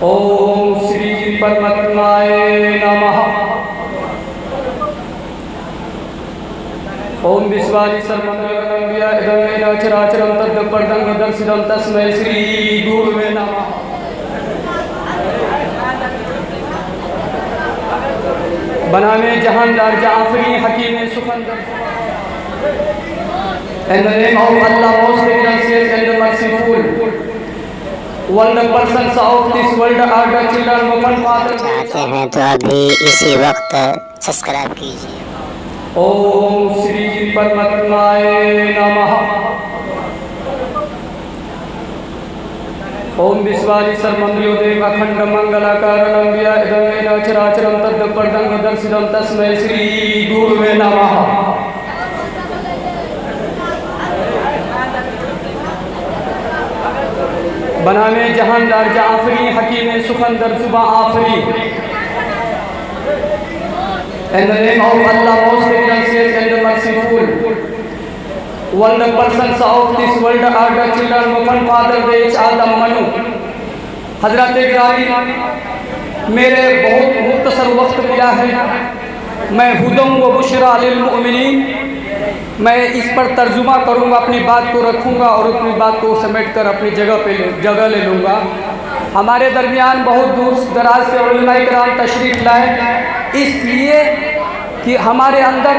ओम श्री परमात्माय नमः। ओम विश्वानि सर्वमंगलमंगल्या इदमेन चराचरं तद्पदं दर्शितं तस्मै श्री गुरुवे नमः। बनामे जहानदार जाफरी हकीम सुखंदर। In the name of Allah, most gracious and merciful, all the persons of this world are the children of one father. चाहते हैं तो अभी इसी वक्त सब्सक्राइब कीजिए। ओम श्री परमात्माय नमः। ओम विश्वानि सर्वमंगलदेव अखंड मंगलाकारणं इदमेन चराचरं तद्पदं दर्शितं तस्मै श्री गुरुवे नमः। बनामे जहानदार जाफरी हकीम सुखंदर जुबा आफरी। In the name of Allah, most gracious and merciful, all the persons of this world are the children of one father, देश आदम मनु। हजरत गिरामी, मेरे बहुत मुख्तसर वक्त मिला है। मैं हुदम व बुशरा लिल मुमिनीन, मैं इस पर तर्जुमा करूँगा, अपनी बात को रखूँगा और अपनी बात को समेट कर अपनी जगह ले लूँगा। हमारे दरमियान बहुत दूर दराज से उलमाए किराम तशरीफ़ लाए, इसलिए कि हमारे अंदर,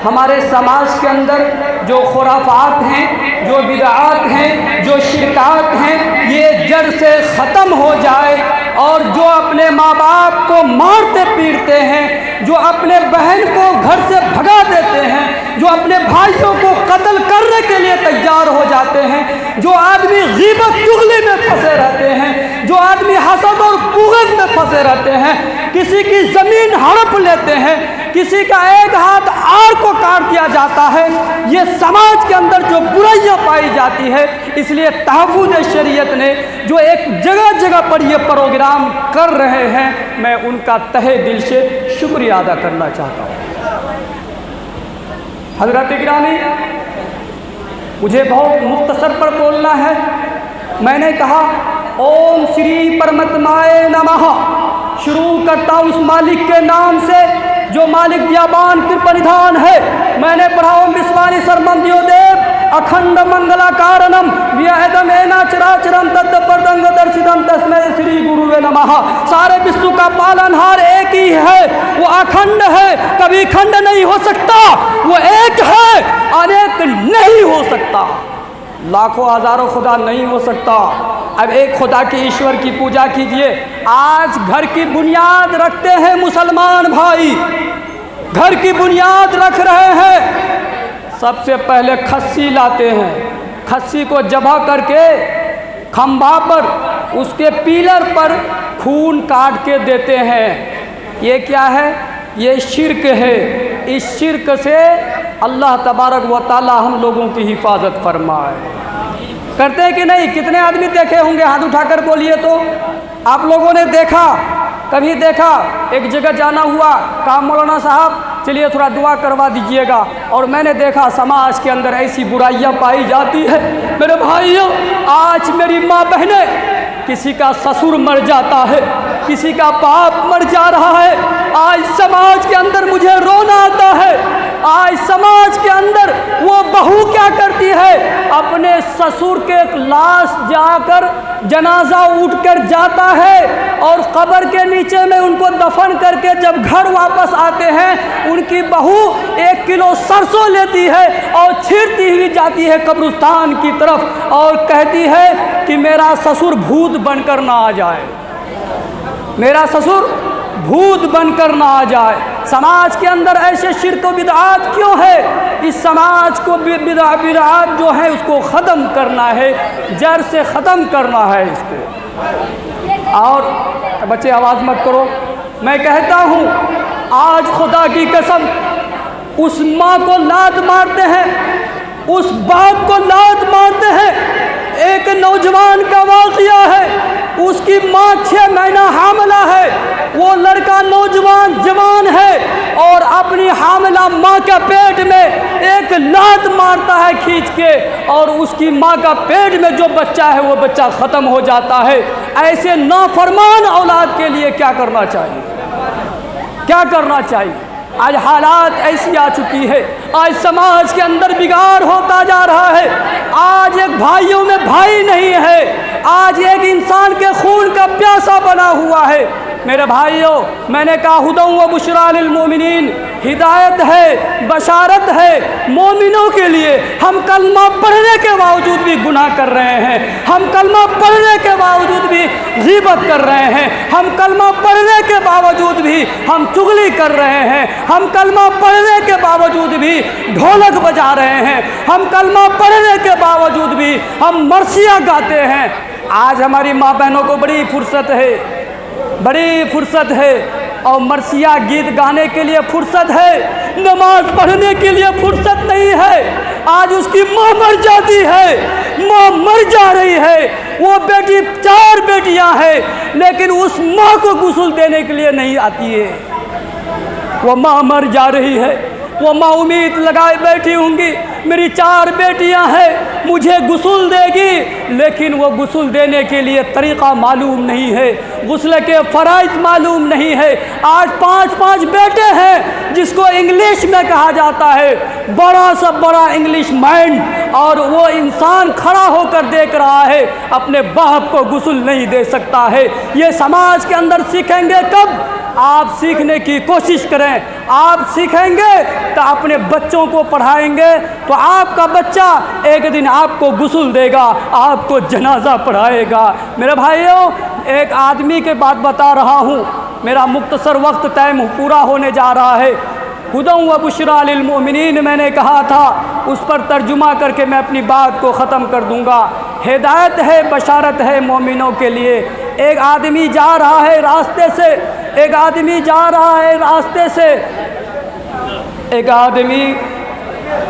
हमारे समाज के अंदर जो खुराफात हैं, जो बिदआत हैं, जो शिरकात हैं, ये जड़ से ख़त्म हो जाए। और जो अपने माँ बाप को मारते पीटते हैं, जो अपने बहन को घर से भगा देते हैं, जो अपने भाइयों को कत्ल करने के लिए तैयार हो जाते हैं, जो आदमी ग़ीबत चुगली में फंसे रहते हैं, जो आदमी हसद और बुग़्ज़ में फंसे रहते हैं, किसी की ज़मीन हड़प लेते हैं, किसी का एक हाथ आड़ को काट दिया जाता है, ये समाज के अंदर जो बुराइयां पाई जाती है। इसलिए तहफ़्फ़ुज़ शरीयत ने जो एक जगह जगह पर ये प्रोग्राम कर रहे हैं, मैं उनका तहे दिल से शुक्रिया अदा करना चाहता हूँ। हज़रत गिरामी, मुझे बहुत मुख्तसर पर बोलना है। मैंने कहा ओम श्री परमात्माय नमः, शुरू करता हूँ उस मालिक के नाम से जो मालिक बियाबान कृपनिधान है। मैंने पढ़ा ओम विश्वानि सर्वमंगलदेव अखंड मंगलाकारणं इदमेन चराचरं तद्पदं दर्शितं तस्मै श्री गुरुवे नमः। सारे विश्व का पालनहार एक ही है, वो अखंड है, कभी खंड नहीं हो सकता। वो एक है, अनेक नहीं हो सकता। लाखों हजारों खुदा नहीं हो सकता। अब एक खुदा के ईश्वर की पूजा कीजिए। आज घर की बुनियाद रखते हैं मुसलमान भाई, घर की बुनियाद रख रहे हैं। सबसे पहले खस्सी लाते हैं, खस्सी को ज़बह करके खंभा पर, उसके पीलर पर खून काट के देते हैं। ये क्या है? ये शिर्क है। इस शिर्क से अल्लाह तबारक व ताला हम लोगों की हिफाजत फरमाए। करते हैं कि नहीं? कितने आदमी देखे होंगे? हाथ उठाकर बोलिए तो। आप लोगों ने देखा, कभी देखा? एक जगह जाना हुआ, कहा मौलाना साहब चलिए थोड़ा दुआ करवा दीजिएगा। और मैंने देखा समाज के अंदर ऐसी बुराइयां पाई जाती है। मेरे भाइयों, आज मेरी माँ बहनें, किसी का ससुर मर जाता है, किसी का बाप मर जा रहा है। आज समाज के अंदर मुझे रोना आता है। आज समाज के अंदर वो बहू क्या करती है? अपने ससुर के लाश जाकर जनाजा उठकर जाता है और कब्र के नीचे में उनको दफन करके जब घर वापस आते हैं, उनकी बहू 1 किलो सरसों लेती है और छींटती हुई जाती है कब्रिस्तान की तरफ और कहती है कि मेरा ससुर भूत बनकर ना आ जाए, मेरा ससुर भूत बनकर ना आ जाए। समाज के अंदर ऐसे शिर्क व बिदआत क्यों है? इस समाज को बिदआत जो है उसको ख़त्म करना है, जड़ से ख़त्म करना है इसको। और बच्चे आवाज़ मत करो। मैं कहता हूँ, आज खुदा की कसम, उस माँ को लात मारते हैं, उस बाप को लात मारते हैं। एक नौजवान का वाक़या है, उसकी माँ 6 महीना हामिला है, वो लड़का नौजवान जवान है और अपनी हामिला माँ के पेट में एक लात मारता है खींच के, और उसकी माँ का पेट में जो बच्चा है वो बच्चा ख़त्म हो जाता है। ऐसे नाफरमान औलाद के लिए क्या करना चाहिए, क्या करना चाहिए? आज हालात ऐसी आ चुकी है, आज समाज के अंदर बिगाड़ होता जा रहा है। आज एक भाइयों में भाई नहीं है, आज एक इंसान के खून का प्यासा बना हुआ है। मेरे भाइयों, मैंने कहा हुदौ व बुशरा लिल मोमिनीन, हिदायत है, बशारत है मोमिनों के लिए। हम कलमा पढ़ने के बावजूद भी गुनाह कर रहे हैं, हम कलमा पढ़ने के बावजूद भी ग़ीबत कर रहे हैं, हम कलमा पढ़ने के बावजूद भी हम चुगली कर रहे हैं, हम कलमा पढ़ने के बावजूद भी ढोलक बजा रहे हैं, हम कलमा पढ़ने के बावजूद भी हम मरसिया गाते हैं। आज हमारी माँ बहनों को बड़ी फुर्सत है, बड़ी फुर्सत है, और मरसिया गीत गाने के लिए फुर्सत है, नमाज पढ़ने के लिए फुर्सत नहीं है। आज उसकी माँ मर जाती है, माँ मर जा रही है, वो बेटी 4 बेटियां हैं, लेकिन उस माँ को गुस्ल देने के लिए नहीं आती है। वो माँ मर जा रही है, वो माँ उम्मीद लगाए बैठी होंगी मेरी 4 बेटियां हैं, मुझे गुस्ल देगी, लेकिन वो गुस्ल देने के लिए तरीक़ा मालूम नहीं है, गुस्ल के फ़राइज़ मालूम नहीं है। आज 5-5 बेटे हैं जिसको इंग्लिश में कहा जाता है बड़ा सा बड़ा इंग्लिश माइंड, और वो इंसान खड़ा होकर देख रहा है, अपने बाप को गुस्ल नहीं दे सकता है। ये समाज के अंदर सीखेंगे कब? आप सीखने की कोशिश करें, आप सीखेंगे तो अपने बच्चों को पढ़ाएंगे, तो आपका बच्चा एक दिन आपको गुस्ल देगा, आपको जनाजा पढ़ाएगा। मेरे भाइयों, एक आदमी के बात बता रहा हूँ, मेरा मुख्तसर वक्त टाइम पूरा होने जा रहा है। हुदौ व बुशरा लिल मोमिनीन मैंने कहा था, उस पर तर्जुमा करके मैं अपनी बात को ख़त्म कर दूँगा। हिदायत है, बशारत है मोमिनों के लिए। एक आदमी जा रहा है रास्ते से, एक आदमी जा रहा है रास्ते से,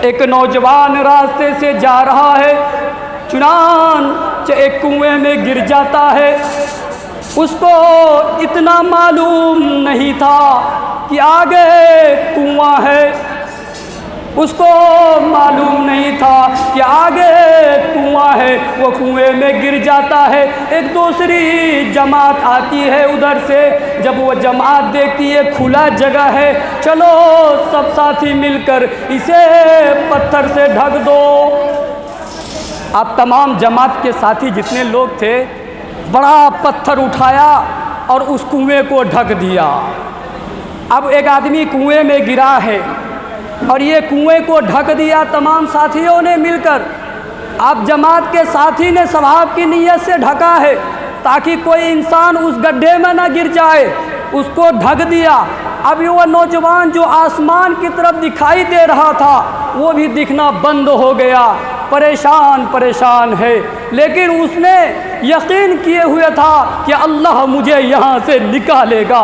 एक नौजवान रास्ते से जा रहा है, चुनांचे एक कुएं में गिर जाता है। उसको इतना मालूम नहीं था कि आगे कुआं है, उसको मालूम नहीं था कि आगे कुआं है, वो कुएं में गिर जाता है। एक दूसरी जमात आती है उधर से, जब वो जमात देखती है खुला जगह है, चलो सब साथी मिलकर इसे पत्थर से ढक दो। अब तमाम जमात के साथी जितने लोग थे, बड़ा पत्थर उठाया और उस कुएं को ढक दिया। अब एक आदमी कुएं में गिरा है और ये कुएं को ढक दिया तमाम साथियों ने मिलकर। अब जमात के साथी ने सवाब की नीयत से ढका है ताकि कोई इंसान उस गड्ढे में ना गिर जाए, उसको ढक दिया। अब वो नौजवान जो आसमान की तरफ दिखाई दे रहा था वो भी दिखना बंद हो गया, परेशान है, लेकिन उसने यकीन किए हुए था कि अल्लाह मुझे यहाँ से निकालेगा।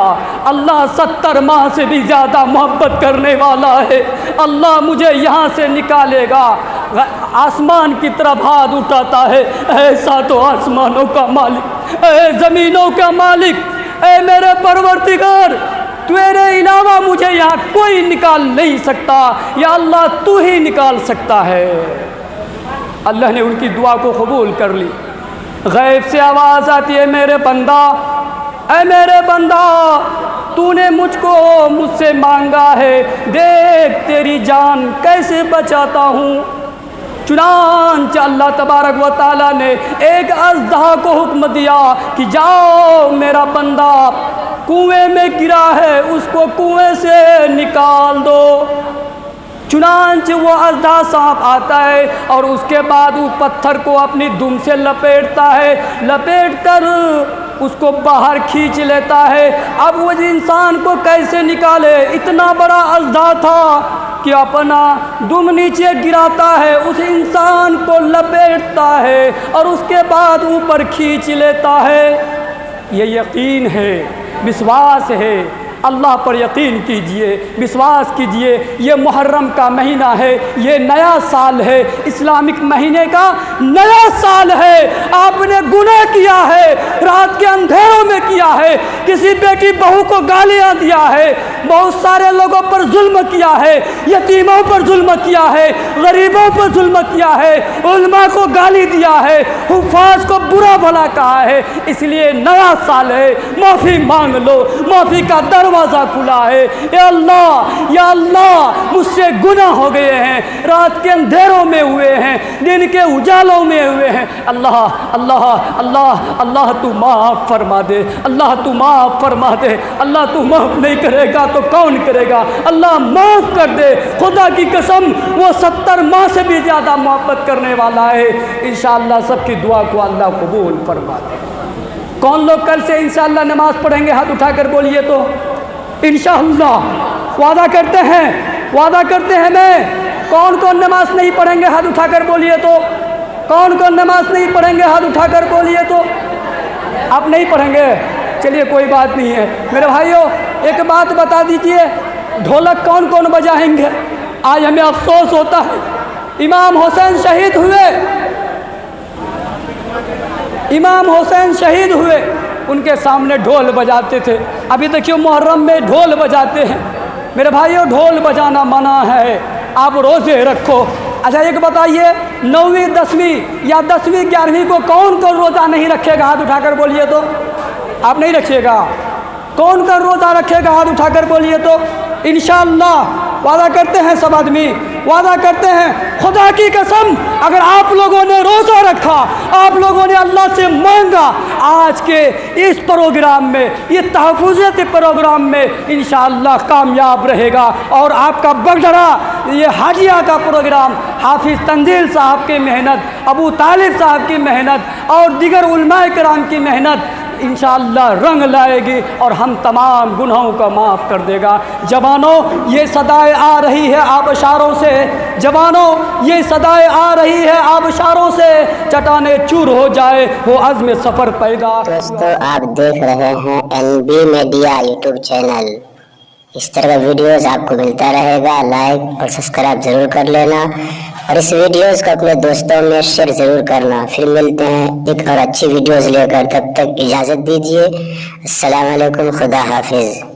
अल्लाह 70 माह से भी ज़्यादा मोहब्बत करने वाला है, अल्लाह मुझे यहाँ से निकालेगा। आसमान की तरफ हाथ उठाता है, ऐसा तो आसमानों का मालिक, ऐ ज़मीनों का मालिक, ऐ मेरे परवरदिगार, तेरे अलावा मुझे यहाँ कोई निकाल नहीं सकता, या अल्लाह तू ही निकाल सकता है। अल्लाह ने उनकी दुआ को कबूल कर ली। गैब से आवाज़ आती है, मेरे बंदा, ऐ मेरे बंदा, तूने मुझसे मांगा है, देख तेरी जान कैसे बचाता हूँ। चुनांचे अल्लाह तबारक व ताला ने एक अज़दहा को हुक्म दिया कि जाओ मेरा बंदा कुएं में गिरा है, उसको कुएं से निकाल दो। चुनांचे वो अज़दहा सांप आता है और उसके बाद वो पत्थर को अपनी दुम से लपेटता है, लपेट कर उसको बाहर खींच लेता है। अब वो इंसान को कैसे निकाले, इतना बड़ा अज़दहा था कि अपना दुम नीचे गिराता है, उस इंसान को लपेटता है और उसके बाद ऊपर खींच लेता है। ये यकीन है, विश्वास है, अल्लाह पर यकीन कीजिए, विश्वास कीजिए। ये मुहर्रम का महीना है, ये नया साल है, इस्लामिक महीने का नया साल है। आपने गुनाह किया है, रात के अंधेरों में किया है, किसी बेटी बहू को गालियाँ दिया है, बहुत सारे लोगों पर जुल्म किया है, यतीमों पर जुल्म किया है, गरीबों पर जुल्म किया है, उलमा को गाली दिया है, हुफ़ाज़ को बुरा भला कहा है। इसलिए नया साल है, माफ़ी मांग लो, माफ़ी का दरवाज़ा खुला है। या अल्लाह मुझसे गुनाह हो गए हैं, रात के अंधेरों में हुए हैं, दिन के उजालों में हुए हैं। अल्लाह अल्लाह अल्लाह अल्लाह तू माफ़ फरमा दे, अल्लाह तू माफ़ फरमा दे। अल्लाह तू माफ़ नहीं करेगा तो कौन करेगा। अल्लाह माफ़ कर दे, खुदा की कसम वो 70 माह से भी ज़्यादा मोहब्बत करने वाला है। इंशाअल्लाह सबकी दुआ को अल्लाह कबूल फरमा दे। कौन लोग कल से इंशाअल्लाह नमाज़ पढ़ेंगे? हाथ उठाकर बोलिए तो। इंशाअल्लाह वादा करते हैं मैं। कौन कौन नमाज नहीं पढ़ेंगे? हाथ उठाकर बोलिए तो। कौन कौन नमाज नहीं पढ़ेंगे? हाथ उठाकर बोलिए तो। आप नहीं पढ़ेंगे, चलिए कोई बात नहीं है। मेरे भाइयों एक बात बता दीजिए, ढोलक कौन कौन बजाएंगे? आज हमें अफसोस होता है, इमाम हुसैन शहीद हुए, उनके सामने ढोल बजाते थे। अभी देखिए मुहर्रम में ढोल बजाते हैं। मेरे भाइयों ढोल बजाना मना है, आप रोज़े रखो। अच्छा एक बताइए, 9वीं 10वीं या 10वीं 11वीं को कौन कौन रोज़ा नहीं रखेगा? हाथ उठाकर बोलिए तो। आप नहीं रखिएगा? कौन कौन रोज़ा रखेगा? हाथ उठाकर बोलिए तो। इंशाअल्लाह वादा करते हैं, सब आदमी वादा करते हैं, खुदा की कसम अगर आप लोगों ने रोज़ा रखा, आप लोगों ने अल्लाह से मांगा, आज के इस प्रोग्राम में, ये तहफ़्फ़ुज़ात प्रोग्राम में इंशाअल्लाह कामयाब रहेगा। और आपका बगडरा ये हाजिया का प्रोग्राम हाफिज़ तंजील साहब की मेहनत, अबू तालिब साहब की मेहनत और दीगर उलमाए किराम की मेहनत इंशाअल्लाह रंग लाएगी और हम तमाम गुनाहों का माफ़ कर देगा। जवानों ये सदाएँ आ रही है आबशारों से, जवानों ये सदाएँ आ रही है आबशारों से, चट्टाने चूर हो जाए वो अज़्म सफ़र पैदा। दोस्तों आप देख रहे हैं NB मीडिया यूट्यूब चैनल। इस तरह का वीडियोस आपको मिलता रहेगा। लाइक और सब्सक्राइब ज़रूर कर लेना और इस वीडियोस को अपने दोस्तों में शेयर ज़रूर करना। फिर मिलते हैं एक और अच्छी वीडियोस लेकर, तब तक इजाज़त दीजिए। अस्सलाम वालेकुम, खुदा हाफिज़।